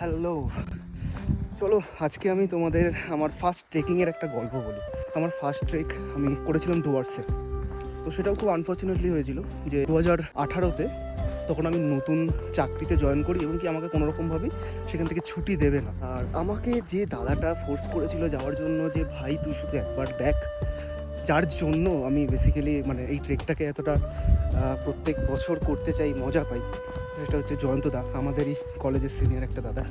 Hello, চলো আজকে আমি তোমাদের আমার ফার্স্ট ট্রেকিংয়ের একটা গল্প বলি। আমার ফার্স্ট ট্রেক আমি করেছিলাম ডুয়ার্সে। তো সেটাও খুব আনফর্চুনেটলি হয়েছিল যে 2018-তে তখন আমি নতুন চাকরিতে জয়েন করি এবং কি আমাকে কোনোরকমভাবেই সেখান থেকে ছুটি দেবে না। আর আমাকে যে দাদাটা ফোর্স করেছিল যাওয়ার জন্য, যে ভাই তুই শুধু একবার দেখ, যার জন্য আমি বেসিক্যালি মানে এই ট্রেকটাকে এতটা প্রত্যেক বছর করতে চাই, মজা পাই, সেটা হচ্ছে জয়ন্ত দা, আমাদেরই কলেজের সিনিয়র একটা দাদা।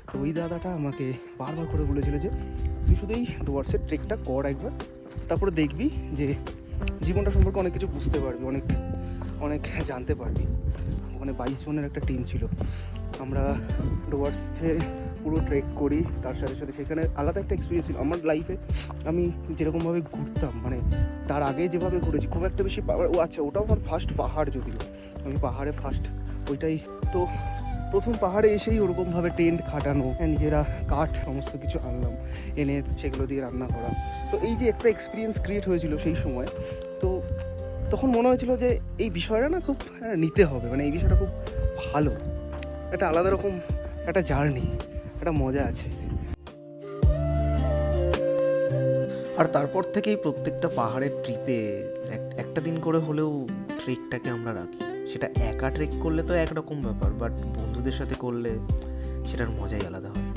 তো ওই দাদাটা আমাকে বারবার করে বলেছিল যে তুই শুধু এই ডুয়ার্সের ট্রেকটা কর একবার, তারপরে দেখবি যে জীবনটা সম্পর্কে অনেক কিছু বুঝতে পারবি, অনেক অনেক জানতে পারবি। ওখানে 22 জনের একটা টিম ছিল। আমরা ডুয়ার্সে পুরো ট্রেক করি, তার সাথে সাথে সেখানে আলাদা একটা এক্সপিরিয়েন্স ছিল আমার লাইফে। আমি যেরকমভাবে ঘুরতাম, মানে তার আগে যেভাবে ঘুরেছি খুব একটা বেশি ও আচ্ছা, ওটাও আমার ফার্স্ট পাহাড়, যদিও আমি পাহাড়ে ফার্স্ট ওইটাই। তো প্রথম পাহাড়ে এসেই ওরকমভাবে টেন্ট খাটানো, নিজেরা কাঠ সমস্ত কিছু আনলাম, এনে সেগুলো দিয়ে রান্না করা। তো এই যে একটা এক্সপিরিয়েন্স ক্রিয়েট হয়েছিল সেই সময়, তো তখন মনে হয়েছিল যে এই বিষয়টা না খুব নিতে হবে, মানে এই বিষয়টা খুব ভালো, একটা আলাদা রকম একটা জার্নি, একটা মজা আছে। আর তারপর থেকেই প্রত্যেকটা পাহাড়ের ট্রিপে একটা দিন করে হলেও ট্রেকটাকে আমরা রাখি। সেটা একা ট্রেক করলে তো একরকম ব্যাপার, বাট বন্ধুদের সাথে করলে সেটার মজাই আলাদা হয়।